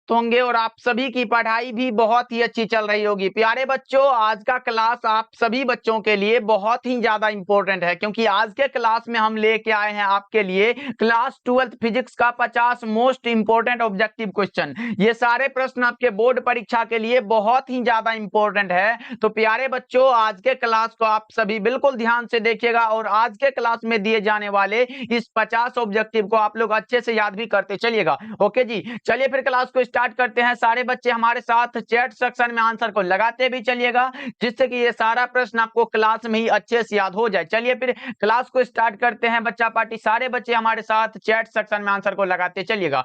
मस्त होंगे और आप सभी की पढ़ाई भी बहुत ही अच्छी चल रही होगी। प्यारे बच्चों, आज का क्लास आप सभी बच्चों के लिए बहुत ही ज्यादा इंपॉर्टेंट है, क्योंकि आज के क्लास में हम लेके आए हैं आपके लिए क्लास 12th फिजिक्स का 50 मोस्ट इंपॉर्टेंट ऑब्जेक्टिव क्वेश्चन। ये सारे प्रश्न आपके बोर्ड परीक्षा के लिए बहुत ही ज्यादा इंपॉर्टेंट है। तो प्यारे बच्चों, आज के क्लास को आप सभी बिल्कुल ध्यान से देखिएगा और आज के क्लास में दिए जाने वाले इस 50 ऑब्जेक्टिव को आप लोग अच्छे से याद भी करते चलिएगा। ओके जी, चलिए फिर क्लास को स्टार्ट करते हैं। सारे बच्चे हमारे साथ चैट सेक्शन में आंसर को लगाते भी चलिएगा, जिससे कि ये सारा प्रश्न आपको क्लास में ही अच्छे से याद हो जाए। चलिए फिर क्लास को स्टार्ट करते हैं बच्चा पार्टी। सारे बच्चे हमारे साथ चैट सेक्शन में आंसर को लगाते चलिएगा।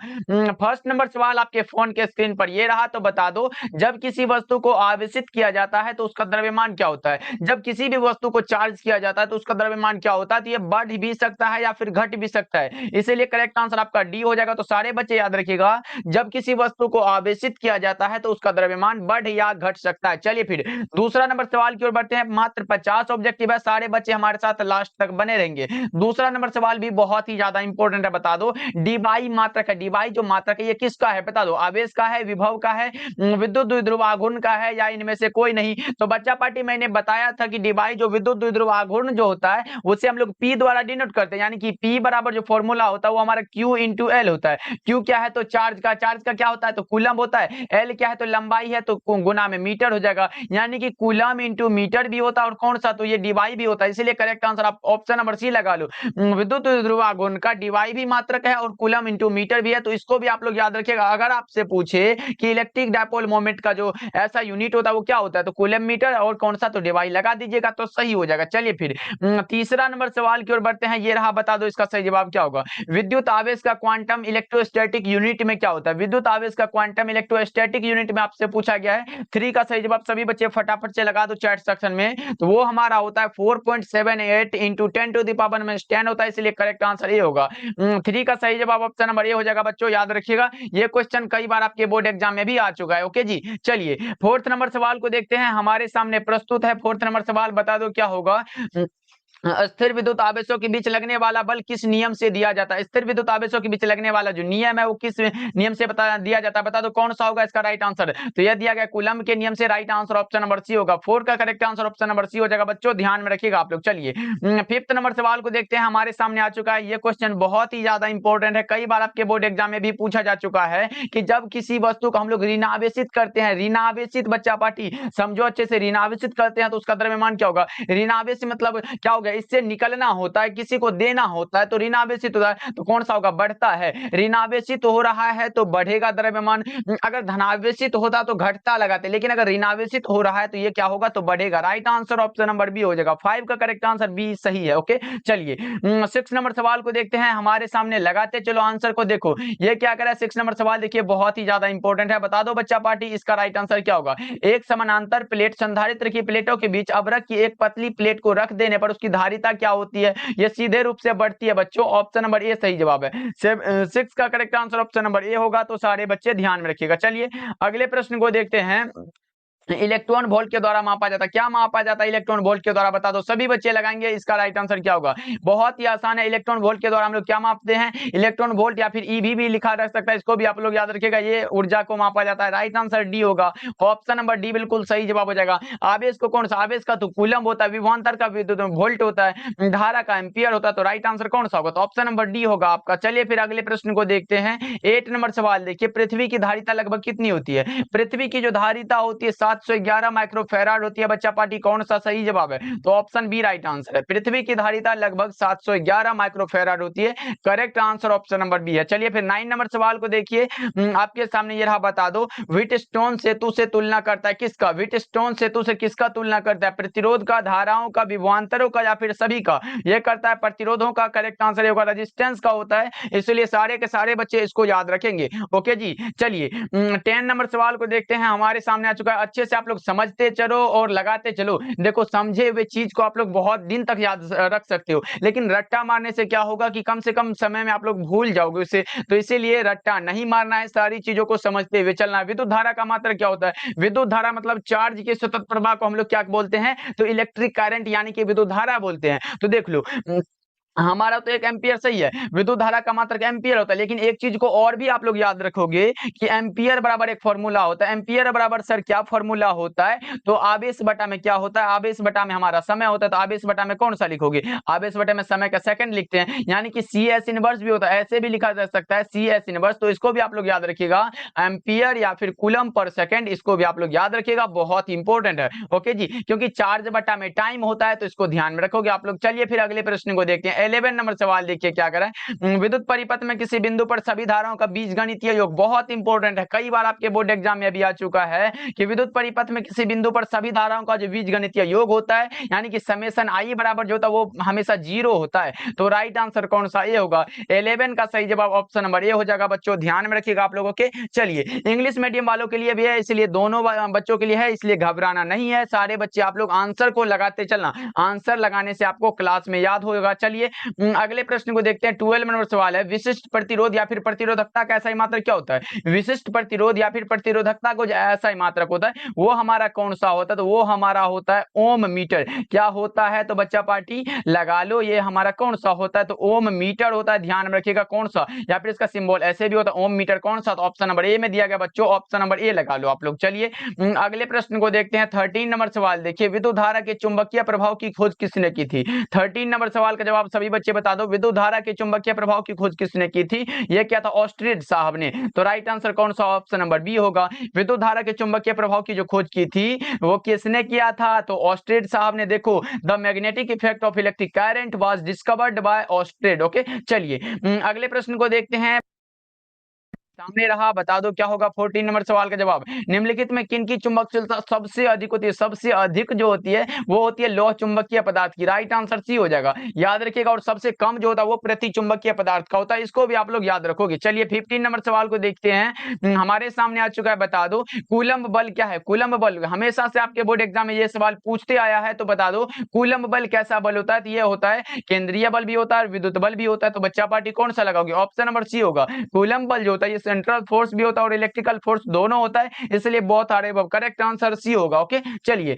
फर्स्ट नंबर सवाल आपके फोन के स्क्रीन पर ये रहा, तो बता दो, जब किसी वस्तु को आवेशित किया जाता है तो उसका द्रव्यमान क्या होता है? जब किसी भी वस्तु को चार्ज किया जाता है तो उसका द्रव्यमान क्या होता है? तो ये बढ़ भी सकता है या फिर घट भी सकता है, इसीलिए करेक्ट आंसर आपका डी हो जाएगा। तो सारे बच्चे याद रखिएगा, जब किसी वस्तु को आवेशित किया जाता है तो उसका द्रव्यमान बढ़ या घट सकता है। चलिए फिर दूसरा नंबर सवाल की ओर बढ़ते हैं। मात्र 50 ऑब्जेक्टिव है, सारे बच्चे हमारे साथ लास्ट तक बने रहेंगे। दूसरा नंबर सवाल भी बहुत ही ज्यादा इंपॉर्टेंट है, बता दो, डीवाई मात्रक है। डीवाई जो मात्रक है ये किसका है? बता दो, आवेश का है, विभव का है, विद्युत द्विध्रुव आघूर्ण का है, या इनमें से कोई नहीं? तो बच्चा पार्टी मैंने बताया था कि डीवाई जो विद्युत द्विध्रुव आघूर्ण जो होता है उसे हम लोग पी द्वारा डिनोट करते हैं, यानी कि पी बराबर जो फॉर्मूला होता है वो हमारा क्यू इंटू एल होता है। क्यू क्या है? तो चार्ज का क्या होता है? तो कूलम होता है। एल क्या है? तो लंबाई है, तो गुना में मीटर हो जाएगा, यानी कि कूलम इंटू मीटर भी होता है और कौन सा? तो ये डीवाई भी होता है, इसलिए करेक्ट आंसर आप ऑप्शन नंबर सी लगा लो। विद्युत द्विध्रुव आघूर्ण का डीवाई भी मात्रक है और कूलम इंटू मीटर भी है, तो इसको भी आप लोग याद रखिएगा। अगर आपसे पूछे कि इलेक्ट्रिक डायपोल मोमेंट का जो ऐसा यूनिट होता है वो क्या होता है, तो कूलम मीटर, और कौन सा? तो डीवाई लगा दीजिएगा तो सही हो जाएगा। चलिए फिर तीसरा नंबर सवाल की ओर बढ़ते हैं। ये रहा, बता दो इसका सही जवाब क्या होगा? विद्युत आवेश का क्वांटम इलेक्ट्रोस्टैटिक यूनिट में क्या होता है? विद्युत आवेश का क्वांटम इलेक्ट्रोस्टैटिक यूनिट में आपसे पूछा गया है। 3 का सही जवाब सभी बच्चे फटाफट से लगा दो चैट सेक्शन में। तो वो हमारा होता है 4.78 इंटू 10⁻⁻10 होता है, इसलिए करेक्ट आंसर ये होगा। 3 का सही जवाब ऑप्शन नंबर ए हो जाएगा। बच्चों याद रखिएगा, ये क्वेश्चन कई बार आपके बोर्ड एग्जाम में भी आ चुका है। ओके जी, चलिए फोर्थ नंबर सवाल को देखते हैं, हमारे सामने प्रस्तुत है। फोर्थ नंबर सवाल बता दो क्या होगा? स्थिर विद्युत आवेशों के बीच लगने वाला बल किस नियम से दिया जाता है? स्थिर विद्युत आवेशों के बीच लगने वाला जो नियम है वो किस नियम से दिया जाता है? बता दो कौन सा होगा इसका राइट आंसर? तो यह दिया गया कूलम के नियम से। Right answer option number C होगा। 4 का correct answer option number C हो जाएगा। बच्चों ध्यान में रखिएगा आप लोग। चलिए फिफ्थ नंबर सवाल को देखते हैं, हमारे सामने आ चुका है। ये क्वेश्चन बहुत ही ज्यादा इंपॉर्टेंट है, कई बार आपके बोर्ड एग्जाम में भी पूछा जा चुका है कि जब किसी वस्तु को हम लोग ऋणावेशित करते हैं, ऋणावेशित बच्चा पार्टी समझो अच्छे से, ऋणावेशित करते हैं तो उसका द्रव्यमान क्या होगा? ऋणावेश मतलब क्या होगा? इससे निकलना होता है, किसी को देना होता है, तो ऋणावेशित होता है, तो कौन सा होगा? बढ़ता है। ऋणावेशित हो रहा है तो बढ़ेगा द्रव्यमान। अगर धनावेशित होता तो घटता लगाते, लेकिन अगर ऋणावेशित हो रहा है तो ये क्या होगा? तो बढ़ेगा। Right answer option number B हो जाएगा। 5 का करेक्ट आंसर बी सही है। ओके, चलिए 6 नंबर सवाल को देखते हैं, हमारे सामने लगाते चलो आंसर को। देखो ये क्या कर रहा है, 6 नंबर सवाल देखिए बहुत ही ज्यादा इंपॉर्टेंट है। बता दो बच्चा पार्टी इसका राइट आंसर क्या होगा? एक समानांतर प्लेट संधारित्र की प्लेटों के बीच अभ्रक की एक पतली प्लेट को रख देने पर उसकी धारिता क्या होती है? ये सीधे रूप से बढ़ती है। बच्चों ऑप्शन नंबर ए सही जवाब है। 6 का correct answer option number A होगा। तो सारे बच्चे ध्यान में रखिएगा। चलिए अगले प्रश्न को देखते हैं। इलेक्ट्रॉन वोल्ट के द्वारा मापा जाता है, क्या मापा जाता है इलेक्ट्रॉन वोल्ट के द्वारा? बता दो, सभी बच्चे लगाएंगे इसका राइट आंसर क्या होगा? बहुत ही आसान है। इलेक्ट्रॉन वोल्ट के द्वारा हम लोग क्या मापते हैं? इलेक्ट्रॉन वोल्ट या फिर ईवी भी लिखा रह सकता है, इसको भी आप लोग याद रखिएगा, ये ऊर्जा को मापा जाता है। राइट आंसर डी होगा। ऑप्शन नंबर डी बिल्कुल सही जवाब हो जाएगा। आवेश को कौन सा? आवेश का तो कूलम होता है, विभवांतर का विद्युत वोल्ट होता है, धारा का एम्पियर होता है, तो राइट आंसर कौन सा होगा? तो ऑप्शन नंबर डी होगा आपका। चलिए फिर अगले प्रश्न को देखते हैं। 8 नंबर सवाल देखिए, पृथ्वी की धारिता लगभग कितनी होती है? पृथ्वी की जो धारिता होती है 711 माइक्रोफैराड होती है। बच्चा पार्टी कौन सा सही जवाब है? तो ऑप्शन बी राइट आंसर है। पृथ्वी की धारिता लगभग 711 माइक्रोफैराड होती है। Correct answer option number B है। चलिए फिर 9 नंबर सवाल को देखिए, आपके सामने ये रहा, बता दो, व्हीटस्टोन सेतु से तुलना करता है किसका? व्हीटस्टोन सेतु से किसका तुलना करता है? प्रतिरोध का, धाराओं का, विभवांतरों का, या फिर सभी का? ये करता है प्रतिरोधों का। करेक्ट आंसर होगा रेजिस्टेंस का होता है, इसलिए सारे के सारे बच्चे इसको याद रखेंगे। ओके जी, चलिए 10 नंबर सवाल को देखते हैं, हमारे सामने आ चुका है। अच्छे से आप लोग समझते चलो और लगाते चलो। देखो समझे हुए चीज को आप लोग बहुत दिन तक याद रख सकते हो, लेकिन रट्टा मारने से क्या होगा कि कम से कम समय में आप लोग भूल जाओगे उसे, तो इसीलिए रट्टा नहीं मारना है, सारी चीजों को समझते हुए चलना है। विद्युत धारा का मात्रा क्या होता है? विद्युत धारा मतलब चार्ज के सतत प्रवाह को हम लोग क्या बोलते हैं? तो इलेक्ट्रिक करंट यानी कि विद्युत धारा बोलते हैं। तो देख लो हमारा तो 1 एम्पियर सही है, विद्युत धारा का मात्रक एम्पियर होता है। लेकिन एक चीज को और भी आप लोग याद रखोगे कि एम्पियर बराबर एक फॉर्मूला होता है। एम्पियर बराबर सर क्या फॉर्मूला होता है? तो आवेश बटा में क्या होता है? आवेश बटा में हमारा समय होता है। तो आवेश बटा में कौन सा लिखोगे? आवेश बटा में समय का सेकंड लिखते हैं, यानी कि सी एस इनवर्स भी होता है, ऐसे भी लिखा जा सकता है सी एस इनवर्स। तो इसको भी आप लोग याद रखिएगा, एम्पियर या फिर कूलम पर सेकंड, इसको भी आप लोग याद रखिएगा, बहुत इंपॉर्टेंट है। ओके जी, क्योंकि चार्ज बटा में टाइम होता है, तो इसको ध्यान में रखोगे आप लोग। चलिए फिर अगले प्रश्न को देखते हैं। 11 नंबर सवाल देखिए क्या करें। विद्युत परिपथ में किसी बिंदु पर सभी धाराओं का बीजगणितीय योग, बहुत इंपॉर्टेंट है, कई बार आपके बोर्ड एग्जाम में भी आ चुका है कि विद्युत परिपथ में किसी बिंदु पर सभी धाराओं का जो बीजगणितीय योग होता है, यानी कि समेशन आई बराबर जो होता है वो हमेशा 0 होता है। तो राइट आंसर कौन सा? ए होगा। 11 का सही जवाब ऑप्शन नंबर ए हो जाएगा। बच्चों ध्यान में रखिएगा आप लोगों के। चलिए, इंग्लिश मीडियम वालों के लिए भी है, इसलिए दोनों बच्चों के लिए है, इसलिए घबराना नहीं है। सारे बच्चे आप लोग आंसर को लगाते चलना, आंसर लगाने से आपको क्लास में याद होगा। चलिए अगले प्रश्न को देखते हैं। 12 नंबर सवाल है, विशिष्ट प्रतिरोध या फिर प्रतिरोधकता का ऐसा ही मात्रक क्या होता है? विशिष्ट प्रतिरोध या फिर प्रतिरोधकता को जो ऐसा ही मात्रक होता है वो हमारा कौन सा होता है? तो वो हमारा होता है ओम मीटर। क्या होता है? तो बच्चा पार्टी लगा लो, ये हमारा कौन सा होता है? तो ओम मीटर होता है। ध्यान में रखिएगा कौन सा, या फिर इसका सिंबल ऐसे भी होता है ओम मीटर। कौन सा? तो ऑप्शन नंबर ए में दिया गया बच्चों, ऑप्शन नंबर ए लगा लो आप लोग। चलिए अगले प्रश्न को देखते हैं। 13 नंबर सवाल देखिए, विद्युत धारा के चुंबकीय प्रभाव की खोज किसने की थी? 13 नंबर सवाल का जवाब सभी बच्चे बता दो। विद्युत धारा के चुंबकीय प्रभाव की खोज किसने की थी? ये क्या था? ऑस्ट्रिड साहब ने। तो राइट आंसर कौन सा? ऑप्शन नंबर बी होगा। विद्युत धारा के चुंबकीय प्रभाव की जो खोज की थी वो किसने किया था? तो ऑस्ट्रिड साहब ने। देखो, the magnetic effect of electric current was discovered by ऑस्ट्रिड। ओके, चलिए अगले प्रश्न को देखते हैं। सामने रहा, बता दो क्या होगा 14 नंबर सवाल का जवाब। निम्नलिखित में किनकी चुंबकशीलता सबसे अधिक होती है? सबसे अधिक जो होती है वो होती है लौह चुंबकीय पदार्थ की। राइट आंसर सी हो जाएगा, याद रखिएगा। और सबसे कम जो होता है वो प्रति चुंबकीय पदार्थ का होता है, इसको भी आप लोग याद रखोगे। चलिए 15 नंबर सवाल को देखते हैं। हमारे सामने आ चुका है, बता दो कूलम्ब बल क्या है? कूलम्ब बल हमेशा से आपके बोर्ड एग्जाम में ये सवाल पूछते आया है, तो बता दो कूलम्ब बल कैसा बल होता है? तो ये होता है केंद्रीय बल भी होता है, विद्युत बल भी होता है। तो बच्चा पार्टी कौन सा लगाओगे? ऑप्शन नंबर सी होगा। कूलम्ब बल जो होता है ये सेंट्रल फोर्स भी होता है और इलेक्ट्रिकल फोर्स दोनों होता है, इसलिए बहुत सारे करेक्ट आंसर सी होगा। ओके, चलिए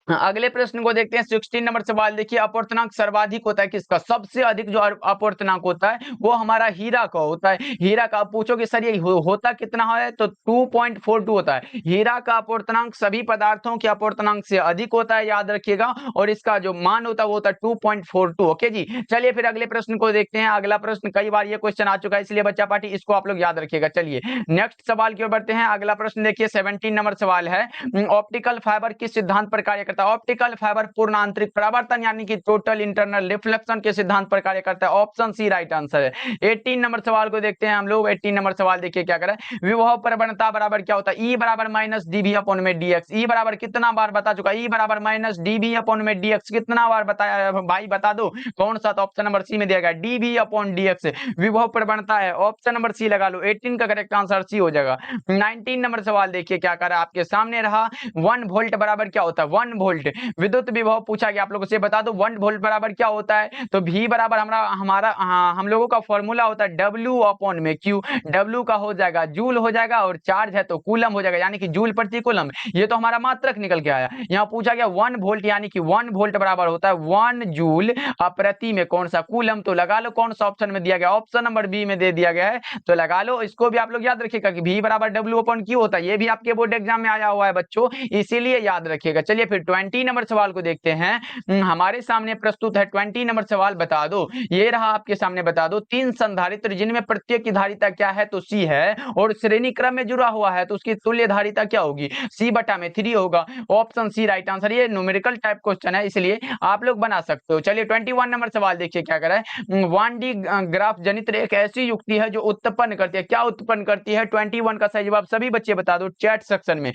अगले प्रश्न को देखते हैं। 16 नंबर सवाल देखिए, अपवर्तनांक सर्वाधिक होता है किसका? सबसे अधिक जो अपवर्तनांक होता है वो हमारा हीरा का होता है। हीरा का। आप पूछोगे सर ये होता कितना है? तो 2.42 होता है। हीरा का अपवर्तनांक सभी पदार्थों के अपवर्तनांक से अधिक होता है, याद रखिएगा। और इसका जो मान होता है वो होता है 2.42। ओके जी, चलिए फिर अगले प्रश्न को देखते हैं। अगला प्रश्न कई बार ये क्वेश्चन आ चुका है, इसलिए बच्चा पार्टी इसको आप लोग याद रखिएगा। चलिए नेक्स्ट सवाल की ओर बढ़ते हैं। अगला प्रश्न देखिए 17 नंबर सवाल है, ऑप्टिकल फाइबर किस सिद्धांत पर कार्य करता है? ऑप्टिकल फाइबर पूर्ण आंतरिक परावर्तन यानी कि टोटल इंटरनल रिफ्लेक्शन के सिद्धांत पर कार्य करता है। ऑप्शन सी राइट आंसर है। 18 नंबर सवाल को देखते हैं हम लोग। 18 नंबर सवाल देखिए क्या करें। विभव प्रवणता बराबर क्या होता है? ई बराबर माइनस डीबी अपॉन में डीएक्स। ई बराबर कितना बार बता चुका? ई बराबर माइनस डीबी अपॉन में डीएक्स कितना बार बताया भाई? बता दो कौन सा? तो ऑप्शन नंबर सी में दिया गया डीबी अपॉन डीएक्स विभव प्रवणता है। ऑप्शन नंबर सी लगा लो। 18 का करेक्ट आंसर सी हो जाएगा। 19 नंबर सवाल देखिए क्या करा आपके सामने रहा। 1 वोल्ट बराबर क्या होता है? 1 वोल्ट विद्युत विभव पूछा गया आप लोगों से, बता दो 1 वोल्ट बराबर क्या होता है? तो V बराबर हमारा हम लोगों का फॉर्मूला होता है W अपॉन में Q। W का हो जाएगा जूल हो जाएगा, और चार्ज है तो कूलम हो जाएगा, यानी कि जूल प्रति कूलम। ये तो हमारा मात्रक निकल के आया। यहाँ पूछा गया 1 वोल्ट, यानी कि 1 वोल्ट बराबर होता है 1 जूल प्रति में कौन सा? कूलम। तो लगा लो कौन सा ऑप्शन में दिया गया? ऑप्शन नंबर बी में दे दिया गया है, तो लगा लो। इसको भी आप लोग याद रखिएगा कि V बराबर W अपॉन Q होता है। ये भी आपके बोर्ड एग्जाम में आया हुआ है बच्चों, इसीलिए याद रखिएगा। चलिए फिर 20 नंबर सवाल को देखते हैं। हमारे सामने प्रस्तुत है 20 नंबर सवाल। बता दो, ये रहा आपके सामने। बता दो 3 संधारित्र जिनमें प्रत्येक की धारिता क्या है? तो C है, और श्रेणी क्रम में जुड़ा हुआ है, तो उसकी तुल्य धारिता क्या होगी? C बटा में 3 होगा। Option C right answer. ये न्यूमेरिकल टाइप क्वेश्चन है, इसलिए आप लोग बना सकते हो। चलिए 21 नंबर सवाल देखिए क्या कर रहा है। 1D ग्राफ जनित्र एक ऐसी युक्ति है जो उत्पन्न करती है, क्या उत्पन्न करती है? 21 का सही जवाब सभी बच्चे बता दो चैट सेक्शन में।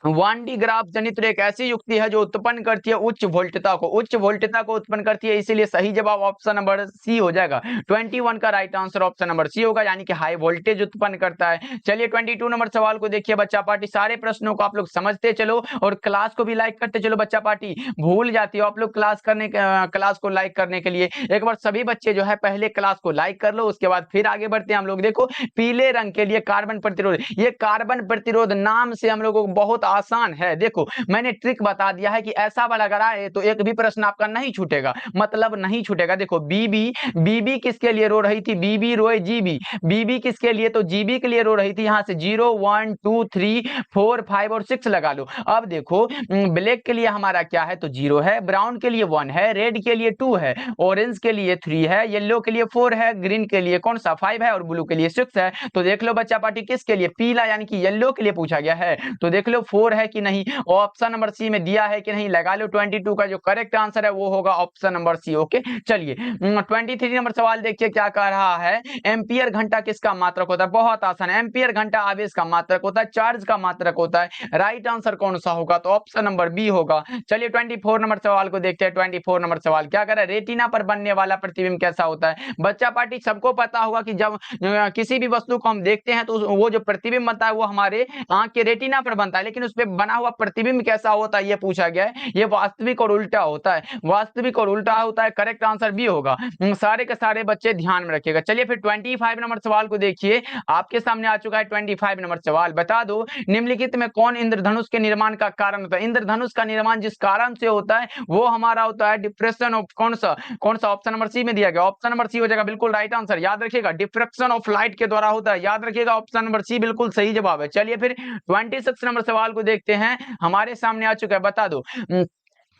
1D ग्राफ जनित्र एक ऐसी युक्ति है जो उत्पन्न करती है उच्च वोल्टता को, उच्च वोल्टता को उत्पन्न करती है, इसीलिए सही जवाब ऑप्शन नंबर सी हो जाएगा। 21 का right answer option number C होगा, यानी कि हाई वोल्टेज उत्पन्न करता है। चलिए 22 नंबर सवाल को देखिए बच्चा पार्टी। सारे प्रश्नों को आप लोग समझते चलो और क्लास को भी लाइक करते चलो। बच्चा पार्टी भूल जाती हो आप लोग क्लास को लाइक करने के लिए। एक बार सभी बच्चे जो है पहले क्लास को लाइक कर लो, उसके बाद फिर आगे बढ़ते हैं हम लोग। देखो पीले रंग के लिए कार्बन प्रतिरोध, ये कार्बन प्रतिरोध नाम से हम लोगों को बहुत आसान है। देखो मैंने ट्रिक बता दिया है कि ऐसा वाला अगर आए तो एक भी प्रश्न आपका नहीं छूटेगा, मतलब नहीं छूटेगा। देखो बीबी किसके लिए रो रही थी, बीबी रोए जीबी, बीबी किसके लिए, तो जीबी के लिए रो रही थी। यहां से 0 1 2 3 4 5 और 6 लगा लो। अब देखो ब्लैक के लिए हमारा क्या है, तो 0 है, ब्राउन के लिए 1 है, रेड के लिए 2 है, ऑरेंज के लिए 3 है, येलो के लिए 4 है, ग्रीन के लिए कौन सा 5 है और ब्लू के लिए 6 है। तो देख लो बच्चा पार्टी किसके लिए, पीला यानी कि येलो के लिए पूछा गया है। तो देख लो 4 है कि नहीं, ऑप्शन नंबर सी में दिया है कि नहीं, लगा लो। 22 का जो करेक्ट आंसर है वो होगा ऑप्शन नंबर सी। ओके चलिए 23 नंबर सवाल देखिए क्या कह रहा है, एम्पियर घंटा किसका मात्रक होता है। बहुत आसान है, एम्पियर घंटा आवेश का मात्रक होता है, चार्ज का मात्रक होता है। राइट आंसर कौन सा होगा, तो ऑप्शन नंबर बी होगा। चलिए 24 नंबर सवाल को देखते हैं। 24 नंबर सवाल क्या कर रहा है, रेटिना पर बनने वाला प्रतिबिंब कैसा होता है। बच्चा पार्टी सबको पता होगा कि जब किसी भी वस्तु को हम देखते हैं तो वो जो प्रतिबिंब बनता है वो हमारे आंख के रेटिना पर बनता है, लेकिन उस पर बना हुआ प्रतिबिंब कैसा होता है ये पूछा गया है। ये वास्तविक और उल्टा होता है, वास्तविक और उल्टा होता है। करेक्ट आंसर बी होगा। सारे के सारे बच्चे ध्यान में रखिएगा। चलिए फिर 25 नंबर सवाल को देखिए, आपके सामने आ चुका है 25 नंबर सवाल। बता दो निम्नलिखित में कौन इंद्रधनुष के निर्माण का कारण होता है। इंद्रधनुष का निर्माण जिस कारण से होता है वो हमारा होता है डिफ्रेक्शन ऑफ कौन सा ऑप्शन नंबर सी में दिया गया, ऑप्शन नंबर सी हो जाएगा बिल्कुल राइट आंसर। याद रखिएगा डिफ्रेक्शन ऑफ लाइट के द्वारा होता है, याद रखिएगा ऑप्शन नंबर सी बिल्कुल सही जवाब है। चलिए फिर 26 नंबर सवाल को देखते हैं, हमारे सामने आ चुका है। बता दो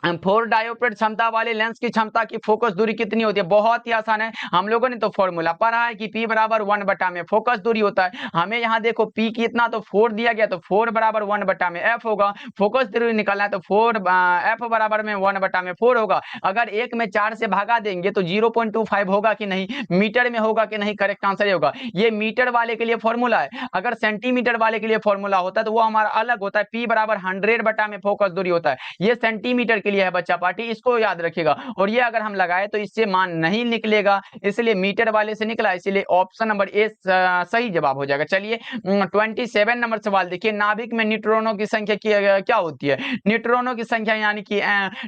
4 डायोप्टर क्षमता वाले लेंस की क्षमता की फोकस दूरी कितनी होती है। बहुत ही आसान है, हम लोगों ने तो फॉर्मूला पढ़ा है कि P बराबर 1 बटा में फोकस दूरी होता है। हमें यहाँ देखो P कितना, तो 4 दिया गया, तो 4 बराबर 1 बटा में F होगा। फोकस दूरी निकालना है तो 4 F बराबर में 1 बटा में 4 होगा। अगर 1 में 4 से भागा देंगे तो 0.25 होगा कि नहीं, मीटर में होगा कि नहीं, करेक्ट आंसर ये होगा। ये मीटर वाले के लिए फॉर्मूला है। अगर सेंटीमीटर वाले के लिए फॉर्मूला होता है तो वो हमारा अलग होता है, P बराबर 100 बटा में फोकस दूरी होता है। ये सेंटीमीटर के लिए है बच्चा पार्टी, इसको याद रखिएगा। और ये अगर हम लगाए तो इससे मान नहीं निकलेगा, इसलिए मीटर वाले से निकला, इसलिए ऑप्शन नंबर ए सही जवाब हो जाएगा। चलिए 27 नंबर सवाल देखिए, नाभिक में न्यूट्रॉनों की संख्या क्या होती है। न्यूट्रॉनों की संख्या यानी कि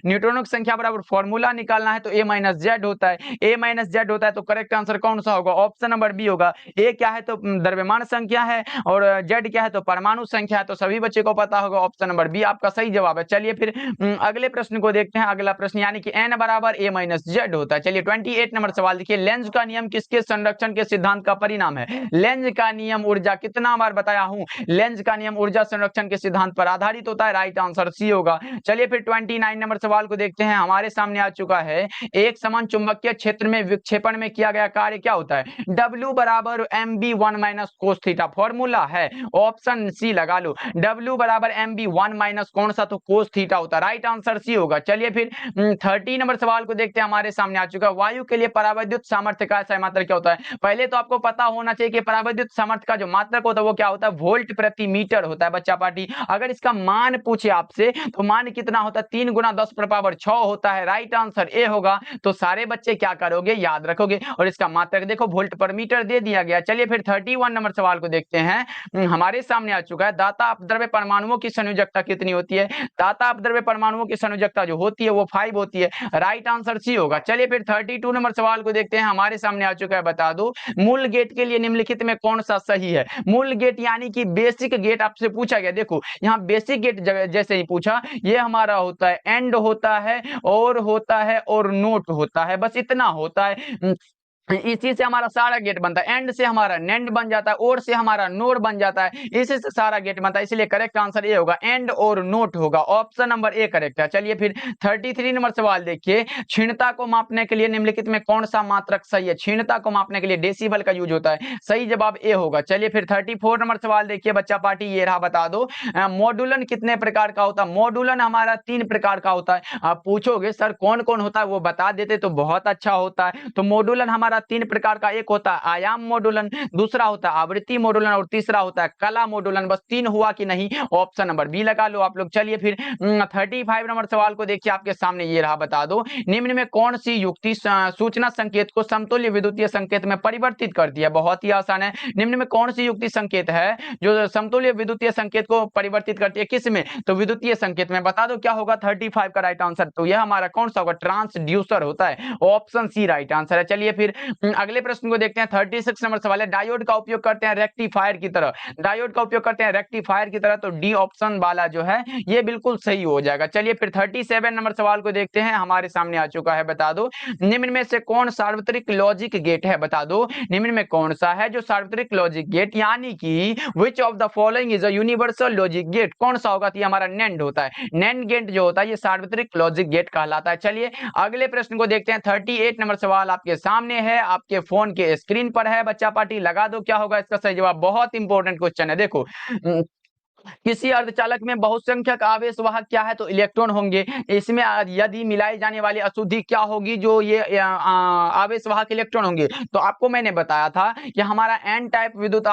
न्यूट्रॉनों की संख्या बराबर फॉर्मूला निकालना है तो A माइनस जेड होता है, A माइनस जेड होता है। तो करेक्ट आंसर कौन सा होगा, ऑप्शन नंबर बी होगा। ए क्या है तो द्रव्यमान संख्या है और जेड क्या है तो परमाणु संख्या है। तो सभी बच्चे को पता होगा ऑप्शन नंबर बी आपका सही जवाब है। चलिए फिर अगले प्रश्न को देखते हैं। अगला प्रश्न यानी कि n बराबर a माइनस जेड होता है। चलिए 28 नंबर सवाल देखिए, लेंज का नियम किसके संरक्षण के सिद्धांत का परिणाम है। लेंज का नियम ऊर्जा, कितना बार बताया हूं, लेंज का नियम ऊर्जा संरक्षण के सिद्धांत पर आधारित होता है। राइट आंसर सी होगा। चलिए फिर 29 नंबर सवाल को देखते हैं, हमारे सामने आ चुका है, एक समान चुंबकीय क्षेत्र में विक्षेपण में किया गया कार्य क्या होता है। W बराबर mb1 minus cos theta, formula है ऑप्शन सी लगा लो। W बराबर mb1 माइनस कौन सा, तो कोस थीटा होता है। राइट आंसर सी होगा। चलिए फिर 30 नंबर सवाल को देखते हैं, हमारे सामने आ चुका है, वायु के लिए परावैद्युत सामर्थ्य का सही मात्रक क्या होता है। पहले तो आपको पता होना चाहिए कि परावैद्युत सामर्थ्य का जो मात्रक होता है वो क्या होता है, वोल्ट प्रति मीटर होता है बच्चा पार्टी। अगर इसका मान पूछे आपसे तो मान कितना होता है, 3 गुना 10 पावर 6 होता है। राइट आंसर ए होगा। तो सारे बच्चे क्या करोगे, याद रखोगे। और इसका मात्रक देखो वोल्ट पर मीटर दे दिया गया। चलिए फिर 31 नंबर सवाल को देखते हैं, हमारे सामने आ चुका है, दाता अपद्रव्य परमाणुओं की संयोजकता कितनी होती है। दाता अपद्रव्य परमाणुओं की संयोजकता जो होती है वो 5 होती है। राइट आंसर सी होगा। चलिए फिर 32 नंबर सवाल को देखते हैं, हमारे सामने आ चुका है, बता दो मूल गेट के लिए निम्नलिखित में कौन सा सही है। मूल गेट यानी कि बेसिक गेट आपसे पूछा गया। देखो यहाँ बेसिक गेट जैसे ही पूछा, ये हमारा होता है एंड होता है और नोट होता है, बस इतना होता है। इसी से हमारा सारा गेट बनता है, एंड से हमारा नेंड बन जाता है, और से हमारा नोड बन जाता है, इसी से सारा गेट बनता है। इसलिए करेक्ट आंसर ए होगा, एंड और नोट होगा। ऑप्शन नंबर ए करेक्ट है। चलिए फिर 33 नंबर सवाल देखिए, क्षीणता को मापने के लिए निम्नलिखित में कौन सा मात्रक सही है। क्षीणता को मापने के लिए डेसिबल का यूज होता है, सही जवाब ए होगा। चलिए फिर 34 नंबर सवाल देखिए बच्चा पार्टी, ये रहा, बता दो मॉड्यूलन कितने प्रकार का होता है। मॉड्यूलन हमारा 3 प्रकार का होता है। आप पूछोगे सर कौन कौन होता है, वो बता देते तो बहुत अच्छा होता है। तो मॉड्यूलन हमारा 3 प्रकार का, एक होता है आयाम मॉड्यूलन, दूसरा होता है आवृत्ति मॉड्यूलन और तीसरा होता है कला मॉड्यूलन। बस 3 हुआ कि नहीं, ऑप्शन नंबर बी लगा लो आप लोग। चलिए फिर 35 नंबर सवाल को देखिए, आपके सामने ये रहा, बता दो निम्न में कौन सी युक्ति सूचना संकेत को समतुल्य विद्युतीय संकेत में परिवर्तित करती है। बहुत ही आसान है, निम्न में कौन सी युक्ति संकेत है जो समतुल्य विद्युतीय संकेत को परिवर्तित करती है, किस में, तो विद्युतीय संकेत में। बता दो क्या होगा 35 का राइट आंसर, तो यह हमारा कौन सा होगा, ट्रांसड्यूसर होता है। ऑप्शन सी राइट आंसर है। चलिए फिर अगले प्रश्न को देखते हैं। 36 नंबर सवाल है, डायोड का उपयोग करते हैं रेक्टिफायर की तरह, डायोड का उपयोग करते हैं रेक्टिफायर की तरह, तो डी ऑप्शन वाला जो है ये बिल्कुल सही हो जाएगा। चलिए फिर 37 नंबर सवाल को देखते हैं, हमारे सामने आ चुका है। बता दो निम्न में से कौन सार्वत्रिक लॉजिक गेट है, बता दो निम्न में कौन सा है जो सार्वत्रिक लॉजिक गेट, यानी कि which of the following is a universal logic gate, कौन सा होगा, तो ये हमारा नैंड होता है। नैंड गेट जो होता है ये सार्वत्रिक लॉजिक गेट कहलाता है। चलिए अगले प्रश्न को देखते हैं। 38 नंबर सवाल आपके सामने है, आपके फोन के स्क्रीन पर है। बच्चा पार्टी लगा दो, क्या होगा इसका सही जवाब। बहुत इंपॉर्टेंट क्वेश्चन है। देखो किसी अर्धचालक में बहुसंख्यक आवेश वाहक क्या है, तो इलेक्ट्रॉन होंगे। इसमें यदि मिलाई जाने वाली अशुद्धि क्या होगी, जो ये आवेश वाहक इलेक्ट्रॉन होंगे। तो आपको मैंने बताया था कि हमारा एन टाइप विद्युत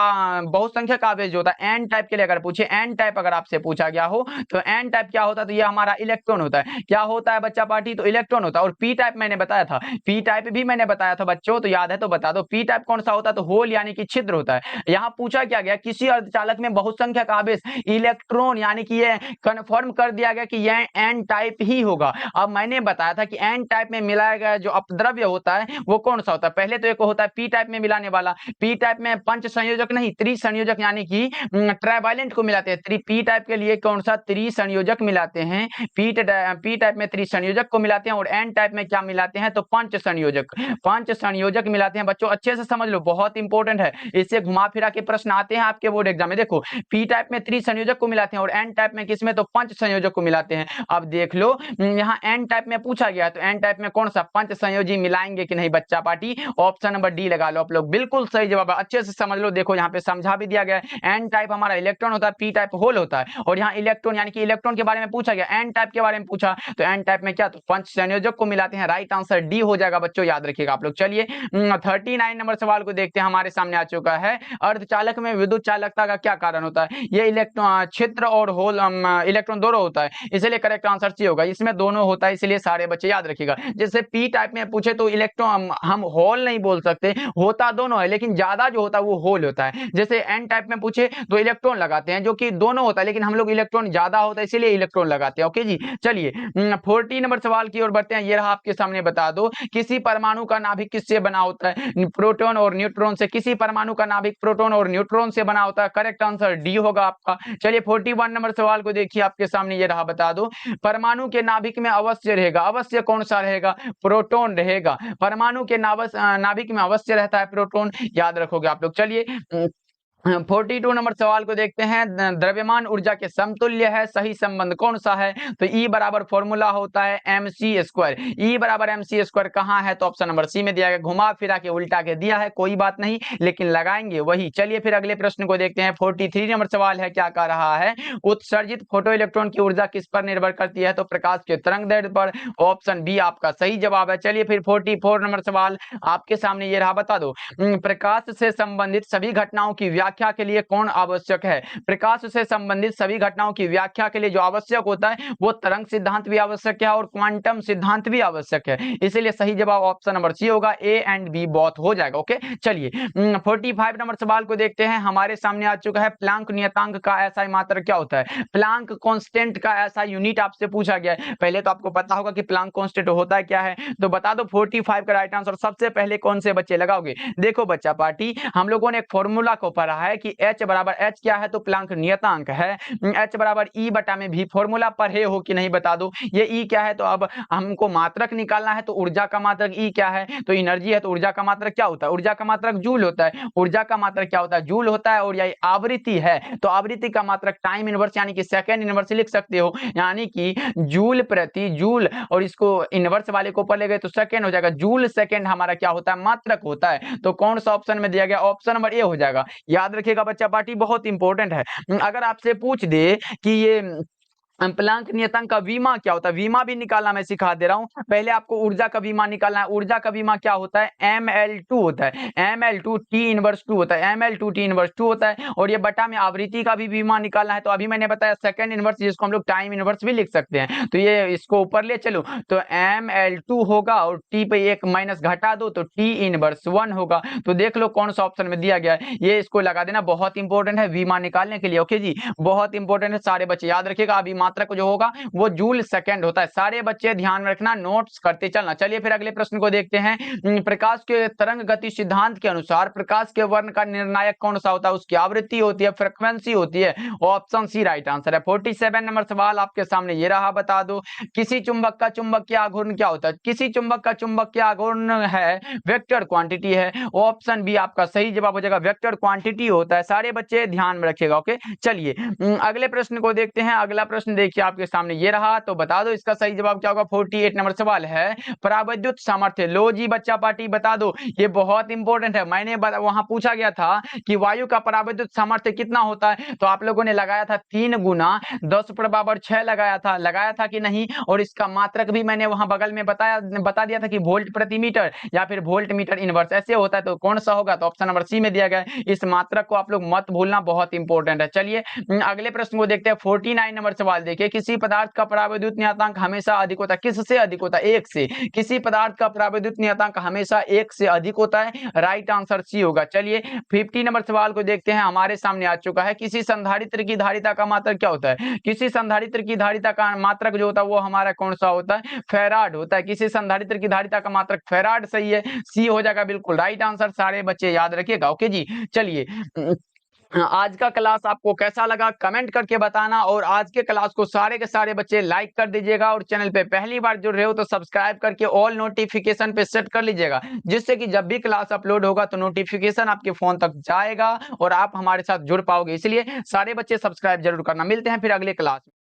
बहुसंख्यक आवेश जो होता है, एन टाइप के लिए अगर पूछे, एन टाइप अगर आपसे पूछा गया हो तो एन टाइप क्या होता है, तो ये हमारा इलेक्ट्रॉन होता है। क्या होता है बच्चा पार्टी, तो इलेक्ट्रॉन होता है। और पी टाइप मैंने बताया था, पी टाइप भी मैंने बताया था बच्चों, तो याद है तो बता दो पी टाइप कौन सा होता है, तो होल यानी कि छिद्र होता है। यहाँ पूछा क्या गया, किसी अर्धचालक में बहुसंख्यक आवेश इलेक्ट्रॉन, यानी कि ये कंफर्म कर दिया गया कि यह एन टाइप ही होगा। अब मैंने बताया था कि एन टाइप में मिलाया गया जो अपद्रव्य होता है वो कौन सा होता है। पहले तो एक होता है पी टाइप में मिलाने वाला, पी टाइप में पंच संयोजक नहीं त्रिसंयोजक, यानी कि ट्राइवैलेंट को मिलाते हैं। पी टाइप के लिए कौन सा त्रिसंयोजक मिलाते हैं, पी टाइप में त्रिसंयोजक को मिलाते हैं। और एन टाइप में क्या मिलाते हैं, तो पंच संयोजक मिलाते हैं। बच्चों अच्छे से समझ लो, बहुत इंपॉर्टेंट है, इससे घुमा फिरा के प्रश्न आते हैं आपके बोर्ड एग्जाम में। देखो पी टाइप में त्रिसंयोजक को मिलाते हैं और एन टाइप में किसमें, तो पंच संयोजक को मिलाते हैं। अब देख लो यहाँ एन टाइप में पूछा गया है, तो एन टाइप में कौन सा पंच संयोजी मिलाएंगे कि नहीं बच्चा पार्टी, ऑप्शन नंबर डी लगा लो आप लोग, बिल्कुल सही जवाब है। अच्छे से समझ लो, देखो यहाँ पे समझा भी दिया गया है। एन टाइप हमारा इलेक्ट्रॉन होता है, पी टाइप होल होता है। और यहाँ इलेक्ट्रॉन यानी कि इलेक्ट्रॉन के बारे में पूछा गया, एन टाइप के बारे में पूछा, तो एन टाइप में क्या, तो पंच संयोजक को मिलाते हैं। राइट आंसर डी हो जाएगा बच्चों, याद रखिएगा आप लोग। चलिए 39 नंबर सवाल को देखते हैं, हमारे सामने आ चुका है। अर्धचालक में विद्युत चालकता का क्या कारण होता है, ये इलेक्ट्रॉन क्षेत्र और होल इलेक्ट्रॉन दोनों होता है, इसलिए करेक्ट आंसर सी होगा। इसमें दोनों होता है, इसलिए सारे बच्चे याद रखिएगा। जैसे पी टाइप में पूछे तो इलेक्ट्रॉन हम होल नहीं बोल सकते, होता दोनों है, लेकिन ज्यादा जो होता है वो होल होता है। जैसे एन टाइप में पूछे तो इलेक्ट्रॉन लगाते हैं, जो कि दोनों होता है, लेकिन हम लोग इलेक्ट्रॉन ज्यादा होता है इसलिए इलेक्ट्रॉन लगाते हैं। ओके जी, चलिए 40 नंबर सवाल की ओर बढ़ते हैं। ये रहा आपके सामने, बता दो किसी परमाणु का नाभिक किससे बना होता है, प्रोटॉन और न्यूट्रॉन से। किसी परमाणु का नाभिक प्रोटॉन और न्यूट्रॉन से बना होता है, करेक्ट आंसर डी होगा आपका। चलिए 41 नंबर सवाल को देखिए आपके सामने, ये रहा, बता दो परमाणु के नाभिक में अवश्य रहेगा, अवश्य कौन सा रहेगा, प्रोटॉन रहेगा। परमाणु के नाभिक में अवश्य रहता है प्रोटॉन, याद रखोगे आप लोग। चलिए 42 नंबर सवाल को देखते हैं। द्रव्यमान ऊर्जा के समतुल्य है, सही संबंध कौन सा है, तो E बराबर फॉर्मूला होता है mc²। E बराबर mc² कहाँ है, तो ऑप्शन नंबर सी में दिया गया। घुमा फिरा के उल्टा के दिया है, कोई बात नहीं, लेकिन लगाएंगे वही। चलिए फिर अगले प्रश्न को देखते हैं। 43 नंबर सवाल है, क्या कह रहा है, उत्सर्जित फोटो इलेक्ट्रॉन की ऊर्जा किस पर निर्भर करती है, तो प्रकाश के तरंग दैर्ध्य पर, ऑप्शन बी आपका सही जवाब है। चलिए फिर 44 नंबर सवाल आपके सामने, ये रहा, बता दो प्रकाश से संबंधित सभी घटनाओं की व्याख्या के लिए कौन आवश्यक है। प्रकाश से संबंधित सभी घटनाओं की व्याख्या के लिए जो आवश्यक होता है वो तरंग सिद्धांत भी आवश्यक है और क्वांटम सिद्धांत भी आवश्यक है, इसलिए सही जवाब ऑप्शन नंबर सी होगा, ए एंड बी बोथ हो जाएगा। ओके, चलिए 45 नंबर सवाल को देखते हैं, हमारे सामने आ चुका है। प्लांक नियतांक का ऐसा मात्रक क्या होता है, प्लांक कांस्टेंट का ऐसा यूनिट आपसे पूछा गया है। पहले तो आपको पता होगा कि प्लांक कांस्टेंट होता है क्या है, तो बता दो 45 का राइट आंसर सबसे पहले कौन से बच्चे लगाओगे। देखो बच्चा पार्टी, हम लोगों ने एक फॉर्मूला को पढ़ा है कि H बराबर H क्या है, तो प्लांक नियतांक है। H बराबर E बटा में भी फॉर्मूला पढ़े हो कि नहीं बता दो। ये E क्या है, तो अब हमको मात्रक निकालना है, तो ऊर्जा का मात्रक E क्या है, तो एनर्जी है, तो ऊर्जा का मात्रक क्या होता है, ऊर्जा का मात्रक जूल होता है। ऊर्जा का मात्रक क्या होता है, जूल होता है। और यह आवृत्ति है, तो आवृत्ति का मात्रक टाइम इनवर्स यानी कि सेकंड इनवर्स लिख सकते हो, यानी कि जूल प्रति जूल, और इसको इनवर्स वाले को ऊपर ले गए तो सेकंड हो जाएगा। जूल सेकंड हमारा क्या होता है, मात्रक होता है। तो कौन सा ऑप्शन में दिया गया, ऑप्शन नंबर ए हो जाएगा। याद रखिएगा बच्चा पार्टी, बहुत इंपॉर्टेंट है। अगर आपसे पूछ दे कि ये प्लांक नियतांक का वीमा क्या होता है, वीमा भी निकालना मैं सिखा दे रहा हूं। पहले आपको ऊर्जा का वीमा निकालना है। ऊर्जा का वीमा क्या होता है, ml2 होता है, ml2 t इनवर्स 2 होता है, ml2 t इनवर्स 2 होता है। और ये बटा में आवृत्ति का भी वीमा निकालना है, तो अभी मैंने बताया सेकंड इनवर्स, जिसको हम लोग टाइम इनवर्स भी लिख सकते हैं। तो ये इसको ऊपर ले चलो, तो ml2 होगा और t पे एक माइनस घटा दो तो t इनवर्स 1 होगा। तो देख लो कौन सा ऑप्शन में दिया गया है, ये इसको लगा देना, बहुत इंपॉर्टेंट है वीमा निकालने के लिए। ओके जी, बहुत इंपॉर्टेंट है, सारे बच्चे याद रखिएगा। अभी मात्रक जो होगा वो जूल सेकंड होता है। सारे बच्चे ध्यान में रखना, नोट्स करते चलना। चलिए फिर अगले प्रश्न को देखते हैं। प्रकाश के तरंग गति सिद्धांत के अनुसार प्रकाश के वर्ण का निर्णायक कौन सा होता है? उसकी आवृत्ति होती है, फ्रीक्वेंसी होती है। ऑप्शन सी राइट आंसर है। 47 नंबर सवाल आपके सामने ये रहा, बता दो किसी चुंबक का चुंबकीय आघूर्ण क्या होता है? किसी चुंबक का चुंबकीय आघूर्ण है वेक्टर क्वांटिटी है। ऑप्शन बी आपका सही जवाब हो जाएगा, वेक्टर क्वांटिटी होता है। सारे बच्चे ध्यान में रखिएगा। ओके, चलिए अगले प्रश्न को देखते हैं। अगला प्रश्न देखिए आपके सामने ये रहा, तो बता दो इसका सही जवाब क्या होगा। 48 नंबर सवाल है, परावैद्युत सामर्थ्य। लो जी बच्चा पार्टी बता दो, ये बहुत इंपॉर्टेंट है। मैंने वहां पूछा गया था कि वायु का परावैद्युत सामर्थ्य कितना होता है, तो आप लोगों ने लगाया था 3 गुना 10⁻6 लगाया था कि नहीं? और इसका मात्रक भी मैंने वहां बगल में बता दिया था कि वोल्ट प्रति मीटर या फिर वोल्ट मीटर इनवर्स ऐसे होता है। तो कौन सा होगा? तो ऑप्शन नंबर सी में दिया गया है। इस मात्रक को आप लोग मत भूलना, बहुत इंपॉर्टेंट है। चलिए अगले प्रश्न को देखते हैं। 49 नंबर सवाल देखिए, किसी पदार्थ का परावैद्युत नियतांक हमेशा अधिक होता है। किससे अधिक होता है? 1 से। किसी पदार्थ का परावैद्युत नियतांक हमेशा 1 से अधिक होता है। राइट आंसर सी होगा। चलिए 50 नंबर सवाल को देखते हैं, हमारे सामने आ चुका है। किसी संधारित्र की धारिता का मात्रक क्या होता है? किसी संधारित्र की धारिता का मात्रक जो होता है वो हमारा कौन सा होता है? फैराड होता है। किसी संधारित्र की धारिता का मात्रक फैराड सही है, सी हो जाएगा बिल्कुल राइट आंसर। सारे बच्चे याद रखिएगा। ओके जी, चलिए आज का क्लास आपको कैसा लगा कमेंट करके बताना, और आज के क्लास को सारे के सारे बच्चे लाइक कर दीजिएगा, और चैनल पे पहली बार जुड़ रहे हो तो सब्सक्राइब करके ऑल नोटिफिकेशन पे सेट कर लीजिएगा, जिससे कि जब भी क्लास अपलोड होगा तो नोटिफिकेशन आपके फोन तक जाएगा और आप हमारे साथ जुड़ पाओगे। इसलिए सारे बच्चे सब्सक्राइब जरूर करना। मिलते हैं फिर अगले क्लास में।